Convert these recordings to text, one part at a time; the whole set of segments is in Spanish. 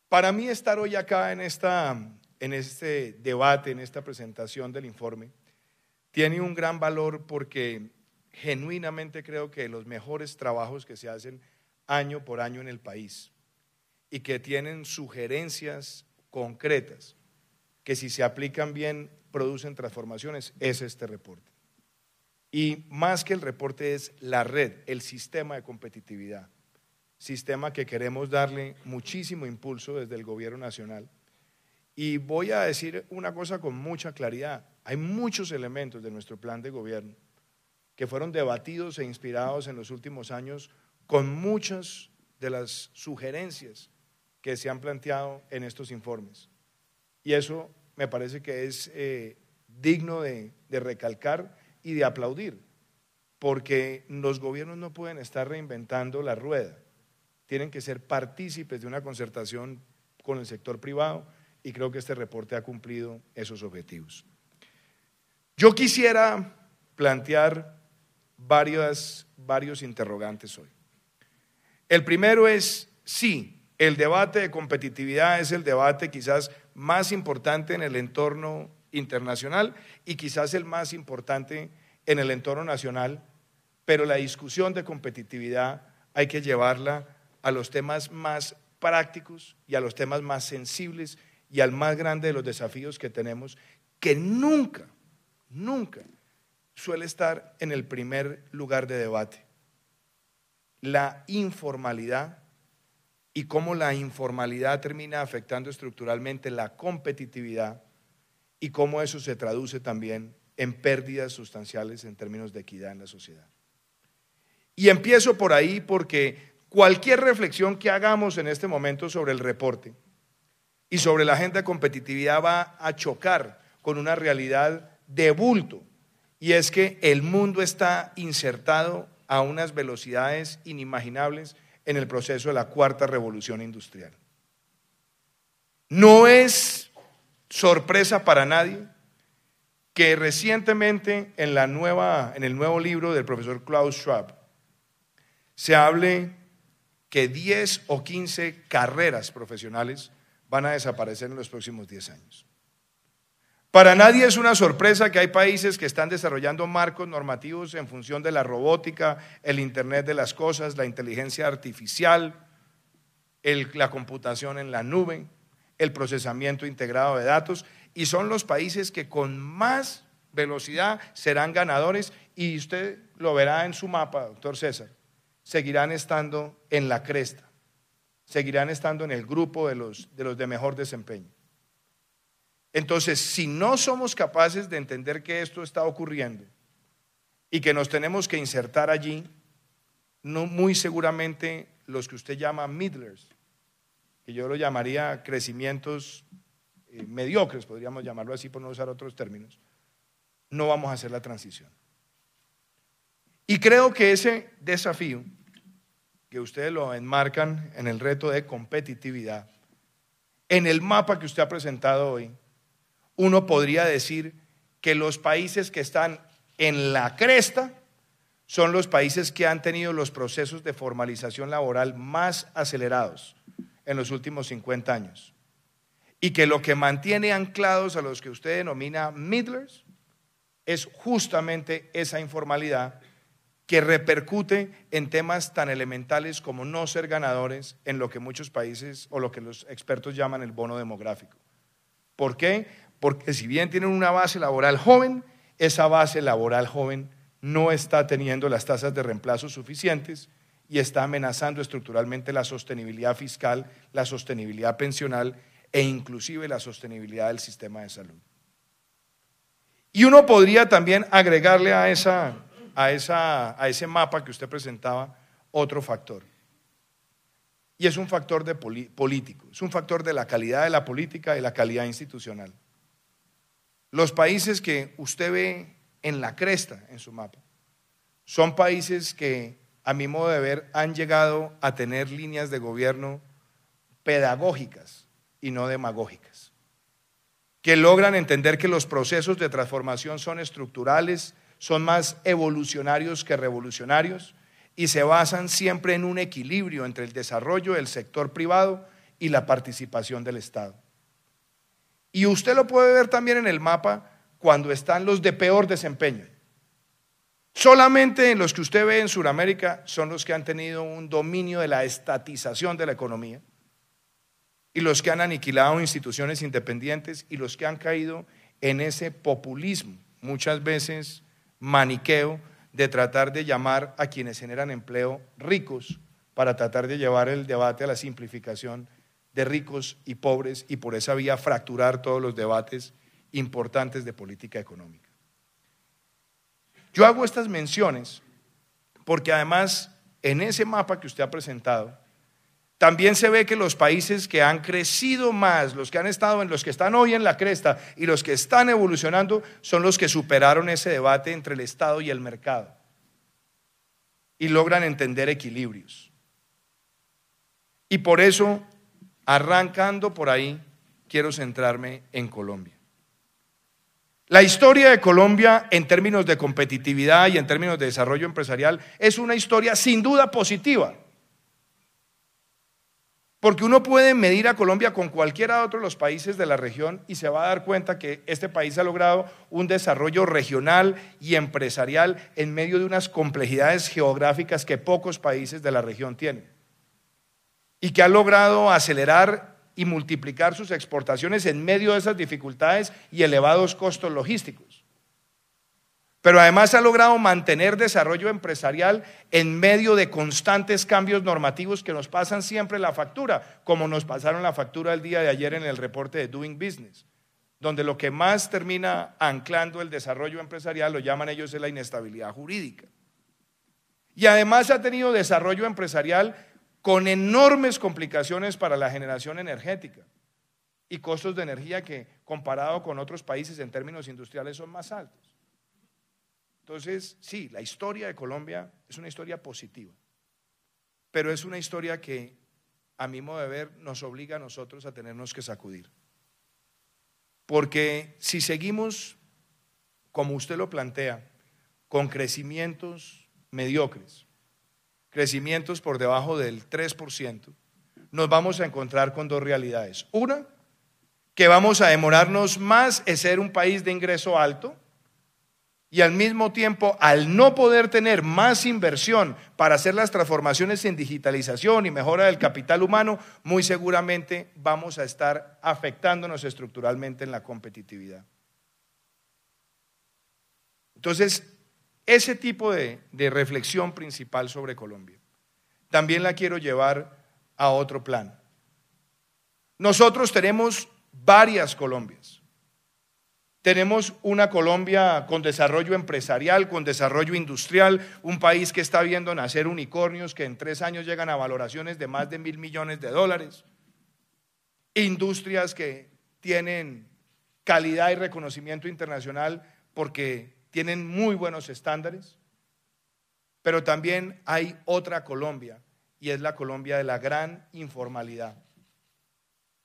Para mí estar hoy acá en este debate, en esta presentación del informe, tiene un gran valor porque genuinamente creo que los mejores trabajos que se hacen año por año en el país y que tienen sugerencias concretas que si se aplican bien producen transformaciones, es este reporte. Y más que el reporte es la red, el sistema de competitividad, sistema que queremos darle muchísimo impulso desde el gobierno nacional. Y voy a decir una cosa con mucha claridad, hay muchos elementos de nuestro plan de gobierno que fueron debatidos e inspirados en los últimos años con muchas de las sugerencias que se han planteado en estos informes. Y eso me parece que es digno de recalcar y de aplaudir, porque los gobiernos no pueden estar reinventando la rueda, tienen que ser partícipes de una concertación con el sector privado y creo que este reporte ha cumplido esos objetivos. Yo quisiera plantear varios interrogantes hoy. El primero es, sí, el debate de competitividad es el debate quizás más importante en el entorno internacional y quizás el más importante en el entorno nacional, pero la discusión de competitividad hay que llevarla a los temas más prácticos y a los temas más sensibles y al más grande de los desafíos que tenemos, que nunca suele estar en el primer lugar de debate. La informalidad y cómo la informalidad termina afectando estructuralmente la competitividad y cómo eso se traduce también en pérdidas sustanciales en términos de equidad en la sociedad. Y empiezo por ahí porque cualquier reflexión que hagamos en este momento sobre el reporte y sobre la agenda de competitividad va a chocar con una realidad de bulto, y es que el mundo está insertado a unas velocidades inimaginables en el proceso de la cuarta revolución industrial. No es sorpresa para nadie que recientemente en el nuevo libro del profesor Klaus Schwab se hable que 10 o 15 carreras profesionales van a desaparecer en los próximos 10 años. Para nadie es una sorpresa que hay países que están desarrollando marcos normativos en función de la robótica, el Internet de las cosas, la inteligencia artificial, la computación en la nube, el procesamiento integrado de datos, y son los países que con más velocidad serán ganadores, y usted lo verá en su mapa, doctor César, seguirán estando en la cresta, seguirán estando en el grupo de los de mejor desempeño. Entonces, si no somos capaces de entender que esto está ocurriendo y que nos tenemos que insertar allí, no, muy seguramente los que usted llama middlers, que yo lo llamaría crecimientos mediocres, podríamos llamarlo así por no usar otros términos, no vamos a hacer la transición. Y creo que ese desafío que ustedes lo enmarcan en el reto de competitividad, en el mapa que usted ha presentado hoy, uno podría decir que los países que están en la cresta son los países que han tenido los procesos de formalización laboral más acelerados en los últimos 50 años. Y que lo que mantiene anclados a los que usted denomina middlers es justamente esa informalidad que repercute en temas tan elementales como no ser ganadores en lo que muchos países o lo que los expertos llaman el bono demográfico. ¿Por qué? Porque si bien tienen una base laboral joven, esa base laboral joven no está teniendo las tasas de reemplazo suficientes y está amenazando estructuralmente la sostenibilidad fiscal, la sostenibilidad pensional e inclusive la sostenibilidad del sistema de salud. Y uno podría también agregarle a ese mapa que usted presentaba otro factor. Y es un factor político, es un factor de la calidad de la política y la calidad institucional. Los países que usted ve en la cresta en su mapa son países que, a mi modo de ver, han llegado a tener líneas de gobierno pedagógicas y no demagógicas, que logran entender que los procesos de transformación son estructurales, son más evolucionarios que revolucionarios y se basan siempre en un equilibrio entre el desarrollo del sector privado y la participación del Estado. Y usted lo puede ver también en el mapa cuando están los de peor desempeño. Solamente los que usted ve en Sudamérica son los que han tenido un dominio de la estatización de la economía y los que han aniquilado instituciones independientes y los que han caído en ese populismo, muchas veces maniqueo, de tratar de llamar a quienes generan empleo ricos para tratar de llevar el debate a la simplificación de ricos y pobres y por esa vía fracturar todos los debates importantes de política económica. Yo hago estas menciones porque además en ese mapa que usted ha presentado también se ve que los países que han crecido más, los que han estado en los que están hoy en la cresta y los que están evolucionando son los que superaron ese debate entre el Estado y el mercado y logran entender equilibrios. Y por eso, arrancando por ahí, quiero centrarme en Colombia. La historia de Colombia en términos de competitividad y en términos de desarrollo empresarial es una historia sin duda positiva. Porque uno puede medir a Colombia con cualquiera de otros los países de la región y se va a dar cuenta que este país ha logrado un desarrollo regional y empresarial en medio de unas complejidades geográficas que pocos países de la región tienen. Y que ha logrado acelerar y multiplicar sus exportaciones en medio de esas dificultades y elevados costos logísticos. Pero además ha logrado mantener desarrollo empresarial en medio de constantes cambios normativos que nos pasan siempre la factura, como nos pasaron la factura el día de ayer en el reporte de Doing Business, donde lo que más termina anclando el desarrollo empresarial, lo llaman ellos, es la inestabilidad jurídica. Y además ha tenido desarrollo empresarial con enormes complicaciones para la generación energética y costos de energía que comparado con otros países en términos industriales son más altos. Entonces, sí, la historia de Colombia es una historia positiva, pero es una historia que, a mi modo de ver, nos obliga a nosotros a tenernos que sacudir. Porque si seguimos, como usted lo plantea, con crecimientos mediocres, crecimientos por debajo del 3%, nos vamos a encontrar con dos realidades. Una, que vamos a demorarnos más en ser un país de ingreso alto, y al mismo tiempo, al no poder tener más inversión para hacer las transformaciones en digitalización y mejora del capital humano, muy seguramente vamos a estar afectándonos estructuralmente en la competitividad. Entonces, ese tipo de reflexión principal sobre Colombia, también la quiero llevar a otro plano. Nosotros tenemos varias Colombias. Tenemos una Colombia con desarrollo empresarial, con desarrollo industrial, un país que está viendo nacer unicornios que en 3 años llegan a valoraciones de más de $1.000 millones, industrias que tienen calidad y reconocimiento internacional porque tienen muy buenos estándares, pero también hay otra Colombia y es la Colombia de la gran informalidad.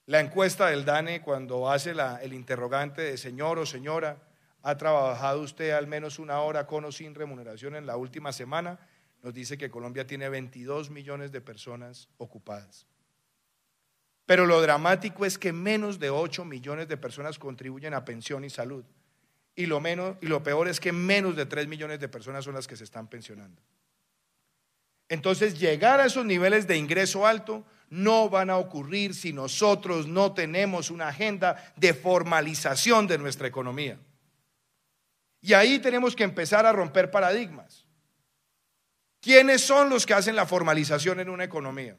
La encuesta del DANE, cuando hace el interrogante de señor o señora, ¿ha trabajado usted al menos 1 hora con o sin remuneración en la última semana? Nos dice que Colombia tiene 22 millones de personas ocupadas. Pero lo dramático es que menos de 8 millones de personas contribuyen a pensión y salud. Y lo peor es que menos de 3 millones de personas son las que se están pensionando. Entonces, llegar a esos niveles de ingreso alto no van a ocurrir si nosotros no tenemos una agenda de formalización de nuestra economía. Y ahí tenemos que empezar a romper paradigmas. ¿Quiénes son los que hacen la formalización en una economía?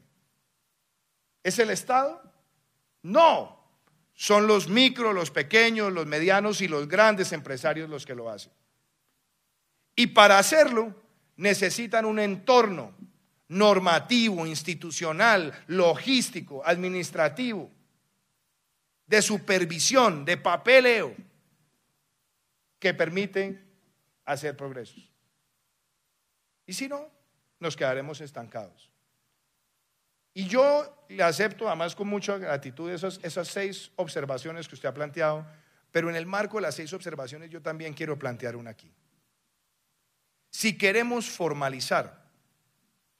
¿Es el Estado? No, son los micros, los pequeños, los medianos y los grandes empresarios los que lo hacen. Y para hacerlo necesitan un entorno normativo, institucional, logístico, administrativo, de supervisión, de papeleo, que permiten hacer progresos. Y si no, nos quedaremos estancados. Y yo le acepto, además con mucha gratitud, esas 6 observaciones que usted ha planteado, pero en el marco de las 6 observaciones yo también quiero plantear una aquí. Si queremos formalizar,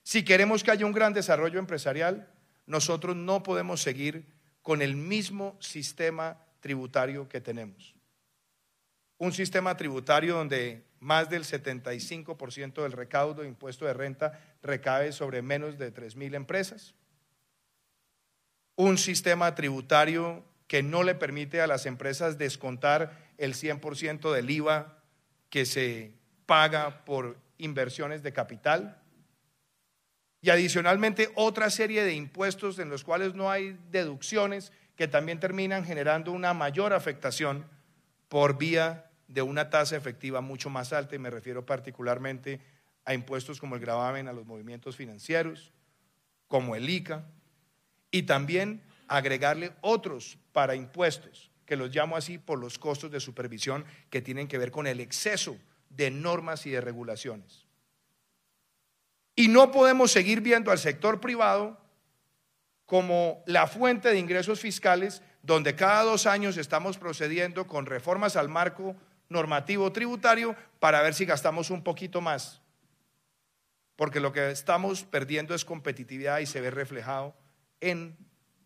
si queremos que haya un gran desarrollo empresarial, nosotros no podemos seguir con el mismo sistema tributario que tenemos. Un sistema tributario donde más del 75% del recaudo de impuesto de renta recae sobre menos de 3.000 empresas. Un sistema tributario que no le permite a las empresas descontar el 100% del IVA que se paga por inversiones de capital. Y adicionalmente otra serie de impuestos en los cuales no hay deducciones que también terminan generando una mayor afectación por vía de una tasa efectiva mucho más alta, y me refiero particularmente a impuestos como el gravamen a los movimientos financieros, como el ICA, y también agregarle otros para impuestos, que los llamo así por los costos de supervisión que tienen que ver con el exceso de normas y de regulaciones. Y no podemos seguir viendo al sector privado como la fuente de ingresos fiscales, donde cada 2 años estamos procediendo con reformas al marco normativo tributario para ver si gastamos un poquito más, porque lo que estamos perdiendo es competitividad y se ve reflejado en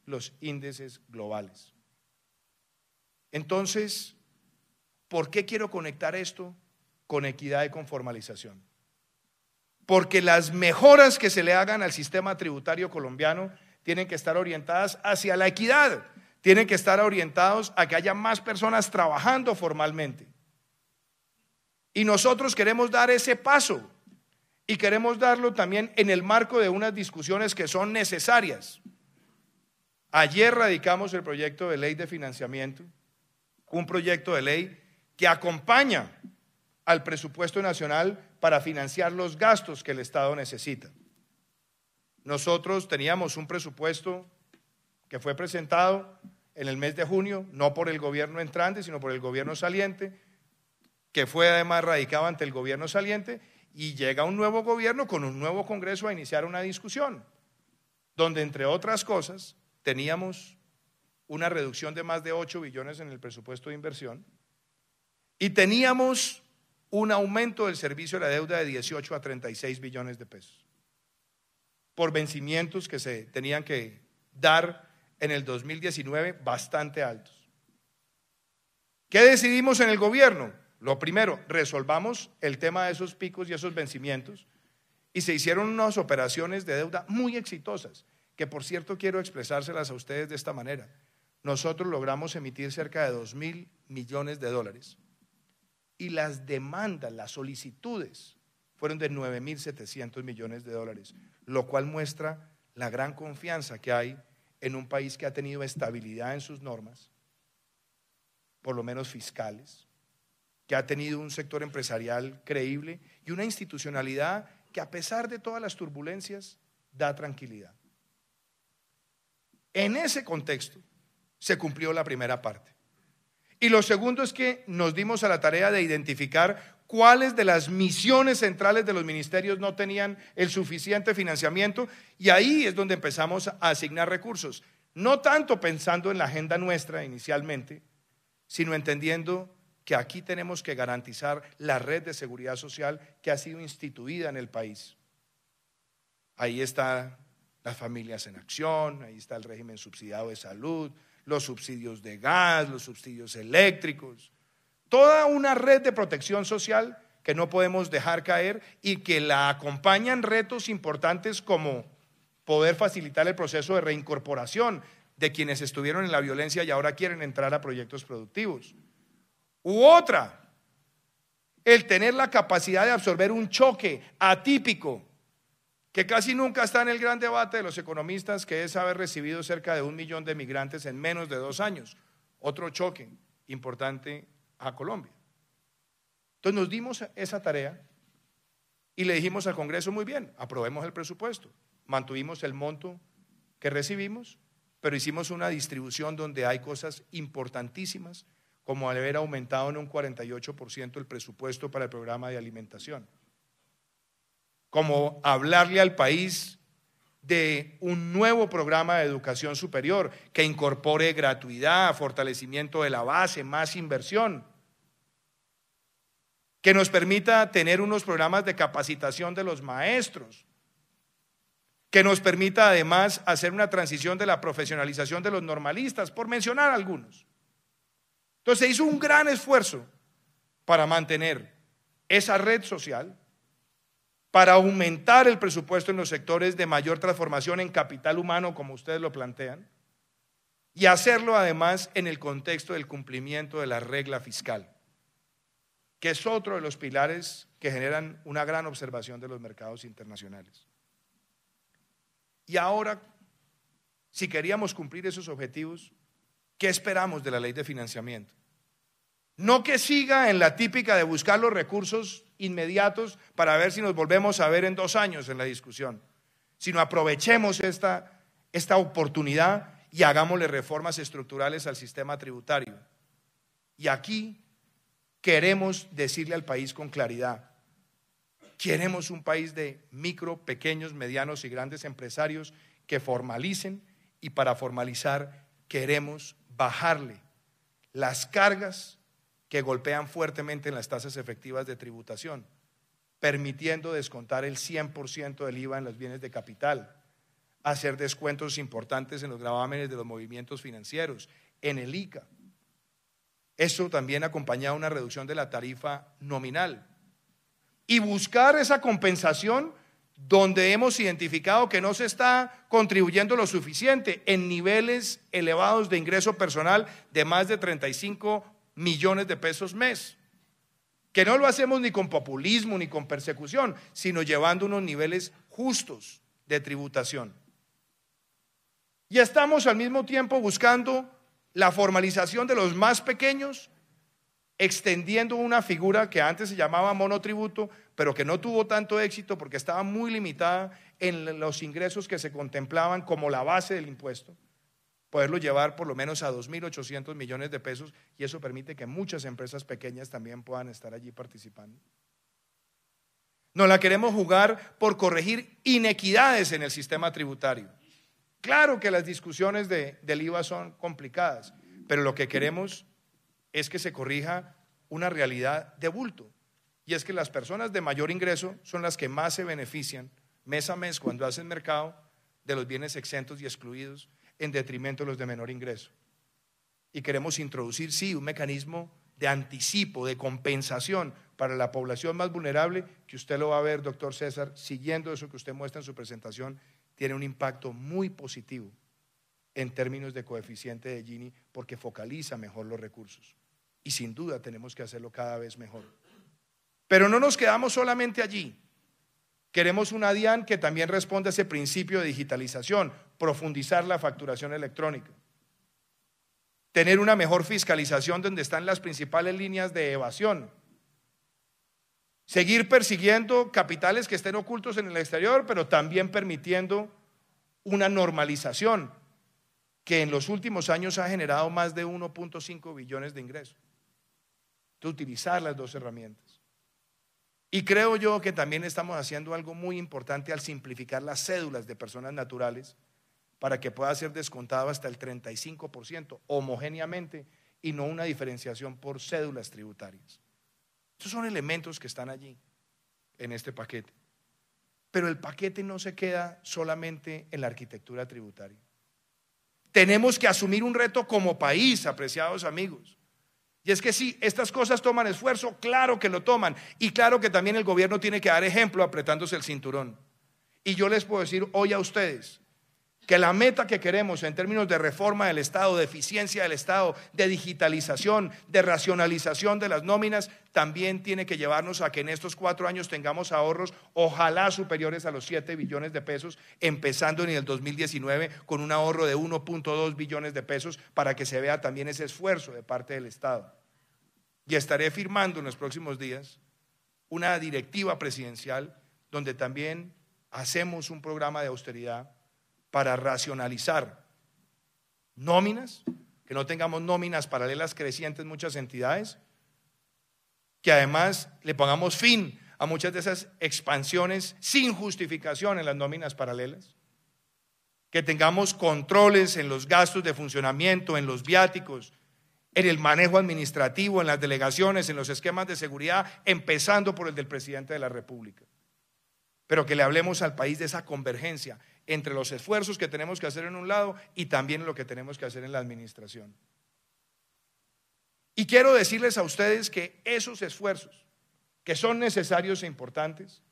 los índices globales. Entonces, ¿por qué quiero conectar esto con equidad y con formalización? Porque las mejoras que se le hagan al sistema tributario colombiano tienen que estar orientadas hacia la equidad, tienen que estar orientados a que haya más personas trabajando formalmente. Y nosotros queremos dar ese paso, y queremos darlo también en el marco de unas discusiones que son necesarias. Ayer radicamos el proyecto de ley de financiamiento, un proyecto de ley que acompaña al presupuesto nacional para financiar los gastos que el Estado necesita. Nosotros teníamos un presupuesto que fue presentado en el mes de junio, no por el gobierno entrante, sino por el gobierno saliente, que fue además radicado ante el gobierno saliente, y llega un nuevo gobierno con un nuevo Congreso a iniciar una discusión, donde entre otras cosas teníamos una reducción de más de 8 billones en el presupuesto de inversión, y teníamos un aumento del servicio de la deuda de 18 a 36 billones de pesos, por vencimientos que se tenían que dar en el 2019 bastante altos. ¿Qué decidimos en el gobierno? Lo primero, resolvamos el tema de esos picos y esos vencimientos, y se hicieron unas operaciones de deuda muy exitosas, que por cierto quiero expresárselas a ustedes de esta manera. Nosotros logramos emitir cerca de 2.000 millones de dólares, y las demandas, las solicitudes fueron de 9.700 millones de dólares, lo cual muestra la gran confianza que hay en un país que ha tenido estabilidad en sus normas, por lo menos fiscales, que ha tenido un sector empresarial creíble y una institucionalidad que, a pesar de todas las turbulencias, da tranquilidad. En ese contexto se cumplió la primera parte. Y lo segundo es que nos dimos a la tarea de identificar cuáles de las misiones centrales de los ministerios no tenían el suficiente financiamiento, y ahí es donde empezamos a asignar recursos, no tanto pensando en la agenda nuestra inicialmente, sino entendiendo que aquí tenemos que garantizar la red de seguridad social que ha sido instituida en el país. Ahí están las familias en acción, ahí está el régimen subsidiado de salud, los subsidios de gas, los subsidios eléctricos, toda una red de protección social que no podemos dejar caer, y que la acompañan retos importantes como poder facilitar el proceso de reincorporación de quienes estuvieron en la violencia y ahora quieren entrar a proyectos productivos. U otra, el tener la capacidad de absorber un choque atípico que casi nunca está en el gran debate de los economistas, que es haber recibido cerca de 1 millón de migrantes en menos de 2 años. Otro choque importante a Colombia. Entonces nos dimos esa tarea y le dijimos al Congreso: muy bien, aprobemos el presupuesto. Mantuvimos el monto que recibimos, pero hicimos una distribución donde hay cosas importantísimas, como haber aumentado en un 48% el presupuesto para el programa de alimentación, como hablarle al país de un nuevo programa de educación superior que incorpore gratuidad, fortalecimiento de la base, más inversión, que nos permita tener unos programas de capacitación de los maestros, que nos permita además hacer una transición de la profesionalización de los normalistas, por mencionar algunos. Entonces se hizo un gran esfuerzo para mantener esa red social, para aumentar el presupuesto en los sectores de mayor transformación en capital humano, como ustedes lo plantean, y hacerlo además en el contexto del cumplimiento de la regla fiscal, que es otro de los pilares que generan una gran observación de los mercados internacionales. Y ahora, si queríamos cumplir esos objetivos, ¿qué esperamos de la ley de financiamiento? No que siga en la típica de buscar los recursos inmediatos para ver si nos volvemos a ver en 2 años en la discusión, sino aprovechemos esta oportunidad y hagámosle reformas estructurales al sistema tributario. Y aquí queremos decirle al país con claridad: queremos un país de micro, pequeños, medianos y grandes empresarios que formalicen, y para formalizar queremos bajarle las cargas que golpean fuertemente en las tasas efectivas de tributación, permitiendo descontar el 100% del IVA en los bienes de capital, hacer descuentos importantes en los gravámenes de los movimientos financieros, en el ICA. Eso también acompañado una reducción de la tarifa nominal. Y buscar esa compensación donde hemos identificado que no se está contribuyendo lo suficiente, en niveles elevados de ingreso personal de más de 35 millones de pesos mes, que no lo hacemos ni con populismo ni con persecución, sino llevando unos niveles justos de tributación. Y estamos al mismo tiempo buscando la formalización de los más pequeños, extendiendo una figura que antes se llamaba monotributo, pero que no tuvo tanto éxito porque estaba muy limitada en los ingresos que se contemplaban como la base del impuesto, poderlo llevar por lo menos a 2.800 millones de pesos, y eso permite que muchas empresas pequeñas también puedan estar allí participando. Nos la queremos jugar por corregir inequidades en el sistema tributario. Claro que las discusiones del IVA son complicadas, pero lo que queremos es que se corrija una realidad de bulto, y es que las personas de mayor ingreso son las que más se benefician mes a mes cuando hacen mercado de los bienes exentos y excluidos, en detrimento de los de menor ingreso. Y queremos introducir, sí, un mecanismo de anticipo, de compensación para la población más vulnerable, que usted lo va a ver, doctor César, siguiendo eso que usted muestra en su presentación, tiene un impacto muy positivo en términos de coeficiente de Gini, porque focaliza mejor los recursos. Y sin duda tenemos que hacerlo cada vez mejor. Pero no nos quedamos solamente allí. Queremos una DIAN que también responda a ese principio de digitalización, profundizar la facturación electrónica, tener una mejor fiscalización donde están las principales líneas de evasión, seguir persiguiendo capitales que estén ocultos en el exterior, pero también permitiendo una normalización que en los últimos años ha generado más de 1.5 billones de ingresos. De utilizar las dos herramientas. Y creo yo que también estamos haciendo algo muy importante al simplificar las cédulas de personas naturales para que pueda ser descontado hasta el 35% homogéneamente y no una diferenciación por cédulas tributarias. Estos son elementos que están allí en este paquete. Pero el paquete no se queda solamente en la arquitectura tributaria. Tenemos que asumir un reto como país, apreciados amigos. Y es que sí, estas cosas toman esfuerzo, claro que lo toman, y claro que también el gobierno tiene que dar ejemplo apretándose el cinturón. Y yo les puedo decir hoy a ustedes que la meta que queremos en términos de reforma del Estado, de eficiencia del Estado, de digitalización, de racionalización de las nóminas, también tiene que llevarnos a que en estos 4 años tengamos ahorros ojalá superiores a los 7 billones de pesos, empezando en el 2019 con un ahorro de 1.2 billones de pesos, para que se vea también ese esfuerzo de parte del Estado. Y estaré firmando en los próximos días una directiva presidencial donde también hacemos un programa de austeridad para racionalizar nóminas, que no tengamos nóminas paralelas crecientes en muchas entidades, que además le pongamos fin a muchas de esas expansiones sin justificación en las nóminas paralelas, que tengamos controles en los gastos de funcionamiento, en los viáticos, en el manejo administrativo, en las delegaciones, en los esquemas de seguridad, empezando por el del presidente de la República. Pero que le hablemos al país de esa convergencia entre los esfuerzos que tenemos que hacer en un lado y también lo que tenemos que hacer en la administración. Y quiero decirles a ustedes que esos esfuerzos, que son necesarios e importantes,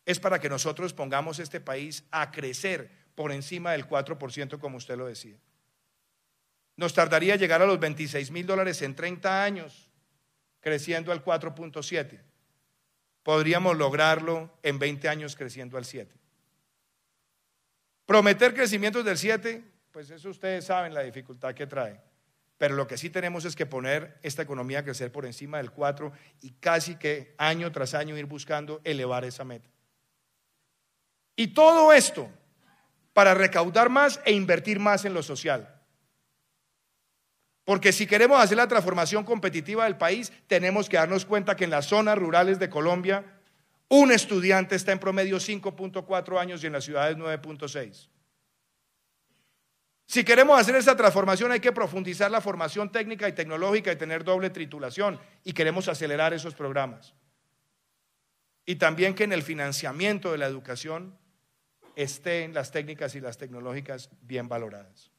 es para que nosotros pongamos este país a crecer por encima del 4%, como usted lo decía. Nos tardaría llegar a los $26,000 en 30 años, creciendo al 4.7. Podríamos lograrlo en 20 años creciendo al 7. Prometer crecimientos del 7, pues eso ustedes saben la dificultad que trae. Pero lo que sí tenemos es que poner esta economía a crecer por encima del 4 y casi que año tras año ir buscando elevar esa meta. Y todo esto para recaudar más e invertir más en lo social. Porque si queremos hacer la transformación competitiva del país, tenemos que darnos cuenta que en las zonas rurales de Colombia, un estudiante está en promedio 5.4 años y en las ciudades 9.6. Si queremos hacer esa transformación, hay que profundizar la formación técnica y tecnológica y tener doble titulación, y queremos acelerar esos programas. Y también que en el financiamiento de la educación estén las técnicas y las tecnológicas bien valoradas.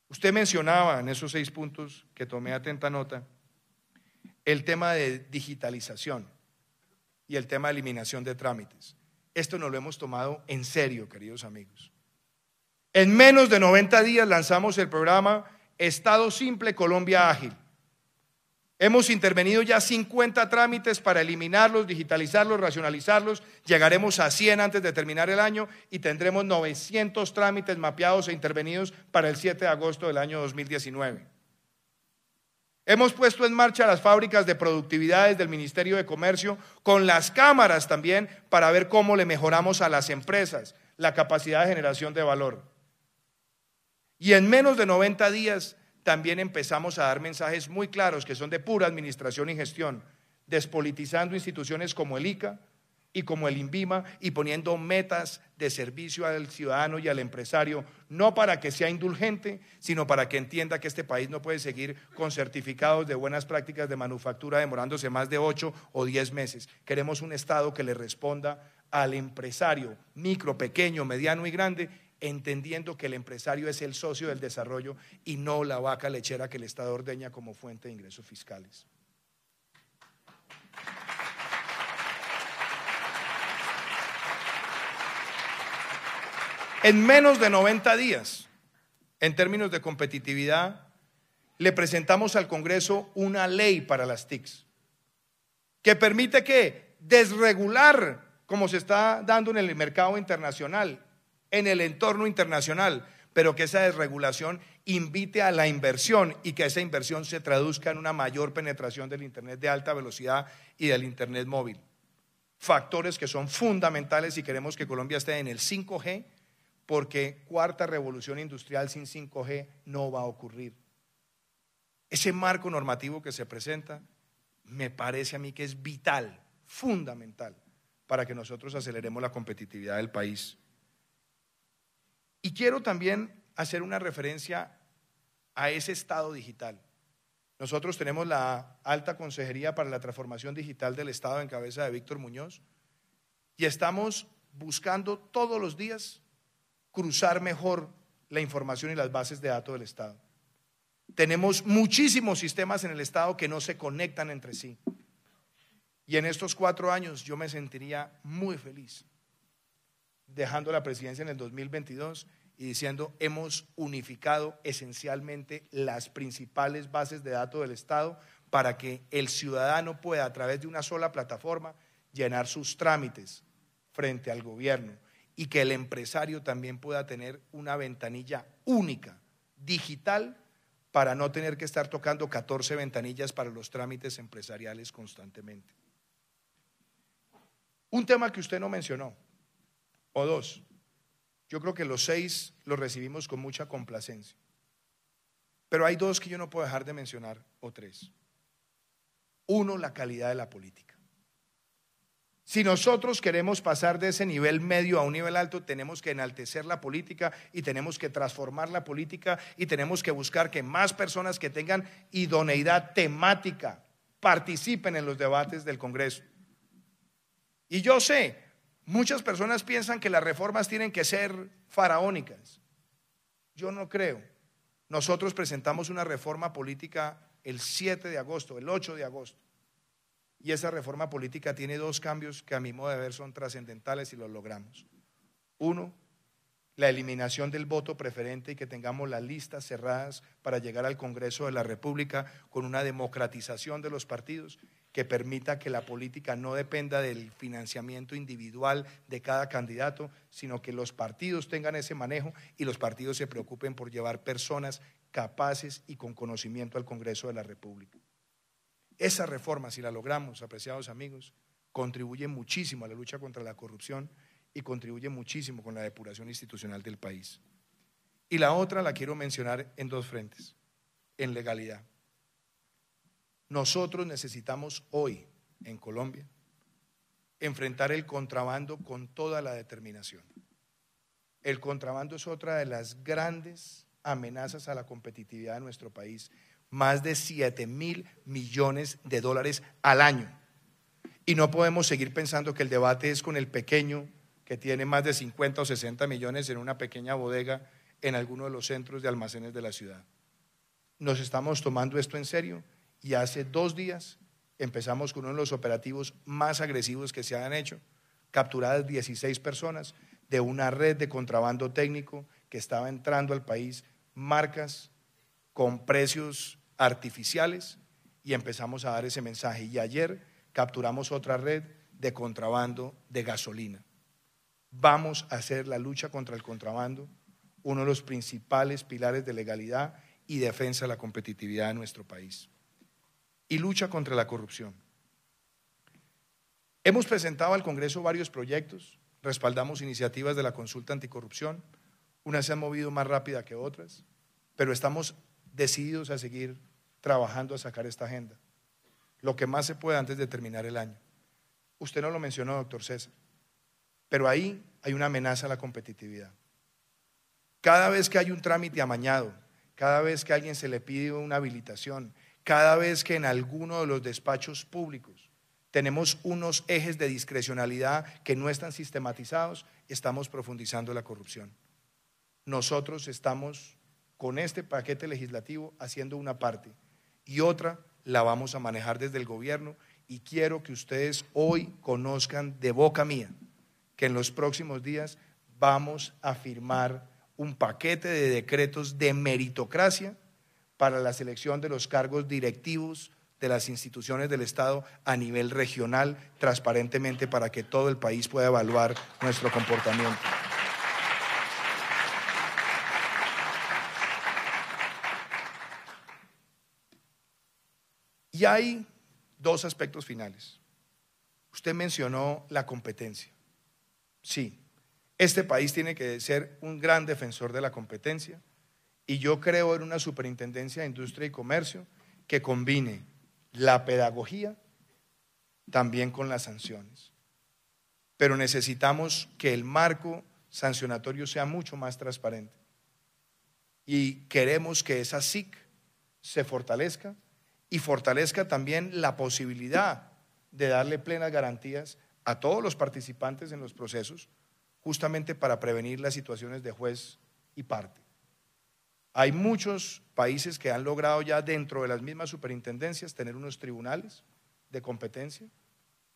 Usted mencionaba en esos 6 puntos que tomé atenta nota el tema de digitalización y el tema de eliminación de trámites. Esto nos lo hemos tomado en serio, queridos amigos. En menos de 90 días lanzamos el programa Estado Simple Colombia Ágil. Hemos intervenido ya 50 trámites para eliminarlos, digitalizarlos, racionalizarlos. Llegaremos a 100 antes de terminar el año y tendremos 900 trámites mapeados e intervenidos para el 7 de agosto del año 2019. Hemos puesto en marcha las fábricas de productividades del Ministerio de Comercio con las cámaras también para ver cómo le mejoramos a las empresas la capacidad de generación de valor. Y en menos de 90 días también empezamos a dar mensajes muy claros que son de pura administración y gestión, despolitizando instituciones como el ICA y como el INVIMA y poniendo metas de servicio al ciudadano y al empresario, no para que sea indulgente, sino para que entienda que este país no puede seguir con certificados de buenas prácticas de manufactura demorándose más de 8 o 10 meses. Queremos un Estado que le responda al empresario, micro, pequeño, mediano y grande, entendiendo que el empresario es el socio del desarrollo y no la vaca lechera que el Estado ordeña como fuente de ingresos fiscales. En menos de 90 días, en términos de competitividad, le presentamos al Congreso una ley para las TICs que permite que desregular, como se está dando en el mercado internacional, en el entorno internacional, pero que esa desregulación invite a la inversión y que esa inversión se traduzca en una mayor penetración del Internet de alta velocidad y del Internet móvil. Factores que son fundamentales si queremos que Colombia esté en el 5G, porque cuarta revolución industrial sin 5G no va a ocurrir. Ese marco normativo que se presenta me parece a mí que es vital, fundamental, para que nosotros aceleremos la competitividad del país. Y quiero también hacer una referencia a ese Estado digital. Nosotros tenemos la Alta Consejería para la Transformación Digital del Estado en cabeza de Víctor Muñoz y estamos buscando todos los días cruzar mejor la información y las bases de datos del Estado. Tenemos muchísimos sistemas en el Estado que no se conectan entre sí. Y en estos 4 años yo me sentiría muy feliz dejando la presidencia en el 2022 y diciendo hemos unificado esencialmente las principales bases de datos del Estado para que el ciudadano pueda a través de una sola plataforma llenar sus trámites frente al gobierno y que el empresario también pueda tener una ventanilla única, digital, para no tener que estar tocando 14 ventanillas para los trámites empresariales constantemente. Un tema que usted no mencionó, o 2, yo creo que los 6 los recibimos con mucha complacencia, pero hay 2 que yo no puedo dejar de mencionar, o 3. 1, la calidad de la política. Si nosotros queremos pasar de ese nivel medio a un nivel alto, tenemos que enaltecer la política y tenemos que transformar la política y tenemos que buscar que más personas que tengan idoneidad temática participen en los debates del Congreso. Y yo sé, Muchas personas piensan que las reformas tienen que ser faraónicas. Yo no creo. Nosotros presentamos una reforma política el 7 de agosto, el 8 de agosto. Y esa reforma política tiene dos cambios que a mi modo de ver son trascendentales y los logramos. Uno, la eliminación del voto preferente y que tengamos las listas cerradas para llegar al Congreso de la República con una democratización de los partidos que permita que la política no dependa del financiamiento individual de cada candidato, sino que los partidos tengan ese manejo y los partidos se preocupen por llevar personas capaces y con conocimiento al Congreso de la República. Esa reforma, si la logramos, apreciados amigos, contribuye muchísimo a la lucha contra la corrupción y contribuye muchísimo con la depuración institucional del país. Y la otra la quiero mencionar en dos frentes, en legalidad. Nosotros necesitamos hoy en Colombia enfrentar el contrabando con toda la determinación. El contrabando es otra de las grandes amenazas a la competitividad de nuestro país. Más de 7.000 millones de dólares al año. Y no podemos seguir pensando que el debate es con el pequeño que tiene más de 50 o 60 millones en una pequeña bodega en alguno de los centros de almacenes de la ciudad. Nos estamos tomando esto en serio y hace 2 días empezamos con uno de los operativos más agresivos que se han hecho, capturadas 16 personas de una red de contrabando técnico que estaba entrando al país, marcas con precios artificiales, y empezamos a dar ese mensaje. Y ayer capturamos otra red de contrabando de gasolina. Vamos a hacer la lucha contra el contrabando uno de los principales pilares de legalidad y defensa de la competitividad de nuestro país. Y lucha contra la corrupción. Hemos presentado al Congreso varios proyectos, respaldamos iniciativas de la consulta anticorrupción, unas se han movido más rápida que otras, pero estamos decididos a seguir trabajando a sacar esta agenda, lo que más se pueda antes de terminar el año. Usted no lo mencionó, doctor César, pero ahí hay una amenaza a la competitividad. Cada vez que hay un trámite amañado, cada vez que a alguien se le pide una habilitación, cada vez que en alguno de los despachos públicos tenemos unos ejes de discrecionalidad que no están sistematizados, estamos profundizando la corrupción. Nosotros estamos con este paquete legislativo haciendo una parte y otra la vamos a manejar desde el gobierno, y quiero que ustedes hoy conozcan de boca mía que en los próximos días vamos a firmar un paquete de decretos de meritocracia para la selección de los cargos directivos de las instituciones del Estado a nivel regional, transparentemente, para que todo el país pueda evaluar nuestro comportamiento. Y hay 2 aspectos finales. Usted mencionó la competencia. Sí, este país tiene que ser un gran defensor de la competencia, y yo creo en una superintendencia de industria y comercio que combine la pedagogía también con las sanciones. Pero necesitamos que el marco sancionatorio sea mucho más transparente, y queremos que esa SIC se fortalezca y fortalezca también la posibilidad de darle plenas garantías a todos los participantes en los procesos, justamente para prevenir las situaciones de juez y parte. Hay muchos países que han logrado ya dentro de las mismas superintendencias tener unos tribunales de competencia.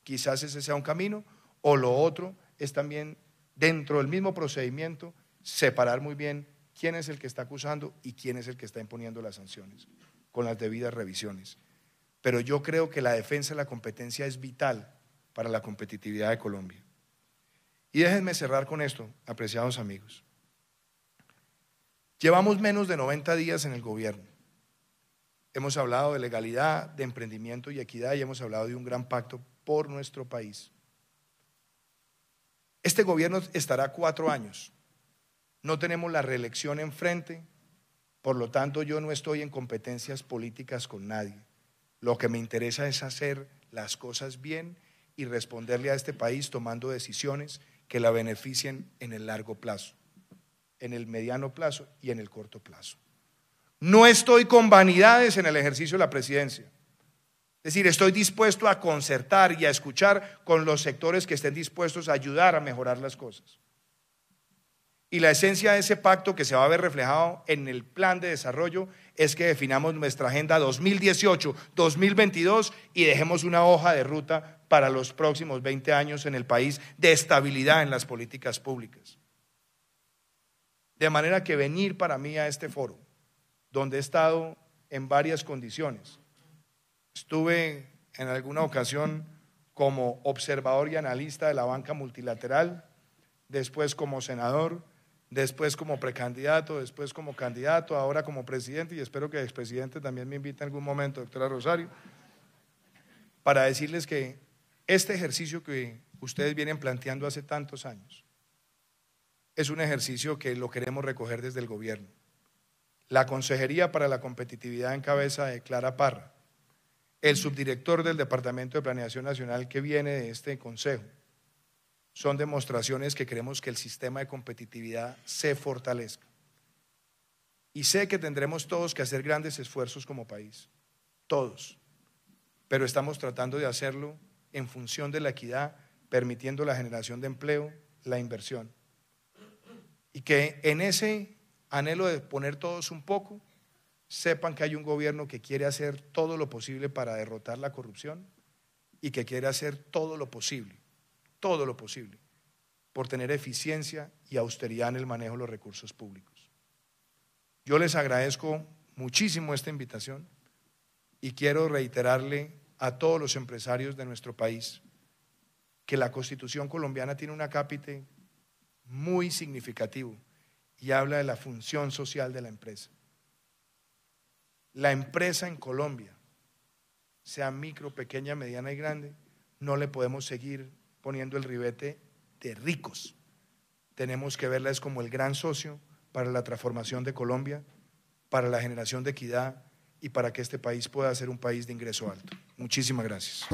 Quizás ese sea un camino, o lo otro es también dentro del mismo procedimiento separar muy bien quién es el que está acusando y quién es el que está imponiendo las sanciones, con las debidas revisiones. Pero yo creo que la defensa de la competencia es vital para la competitividad de Colombia. Y déjenme cerrar con esto, apreciados amigos. Llevamos menos de 90 días en el gobierno. Hemos hablado de legalidad, de emprendimiento y equidad, y hemos hablado de un gran pacto por nuestro país. Este gobierno estará 4 años. No tenemos la reelección enfrente, por lo tanto yo no estoy en competencias políticas con nadie. Lo que me interesa es hacer las cosas bien y responderle a este país tomando decisiones que la beneficien en el largo plazo, en el mediano plazo y en el corto plazo. No estoy con vanidades en el ejercicio de la presidencia. Es decir, estoy dispuesto a concertar y a escuchar con los sectores que estén dispuestos a ayudar a mejorar las cosas. Y la esencia de ese pacto, que se va a ver reflejado en el plan de desarrollo, es que definamos nuestra agenda 2018-2022 y dejemos una hoja de ruta para los próximos 20 años en el país de estabilidad en las políticas públicas. De manera que venir para mí a este foro, donde he estado en varias condiciones, estuve en alguna ocasión como observador y analista de la banca multilateral, después como senador, después como precandidato, después como candidato, ahora como presidente, y espero que el expresidente también me invite en algún momento, doctora Rosario, para decirles que este ejercicio que ustedes vienen planteando hace tantos años es un ejercicio que lo queremos recoger desde el gobierno. La Consejería para la Competitividad en cabeza de Clara Parra, el subdirector del Departamento de Planeación Nacional que viene de este consejo, son demostraciones que queremos que el sistema de competitividad se fortalezca. Y sé que tendremos todos que hacer grandes esfuerzos como país, todos, pero estamos tratando de hacerlo en función de la equidad, permitiendo la generación de empleo, la inversión. Y que en ese anhelo de poner todos un poco, sepan que hay un gobierno que quiere hacer todo lo posible para derrotar la corrupción y que quiere hacer todo lo posible por tener eficiencia y austeridad en el manejo de los recursos públicos. Yo les agradezco muchísimo esta invitación y quiero reiterarle a todos los empresarios de nuestro país que la Constitución colombiana tiene un acápite muy significativo y habla de la función social de la empresa. La empresa en Colombia, sea micro, pequeña, mediana y grande, no le podemos seguir poniendo el ribete de ricos. Tenemos que verla es como el gran socio para la transformación de Colombia, para la generación de equidad y para que este país pueda ser un país de ingreso alto. Muchísimas gracias.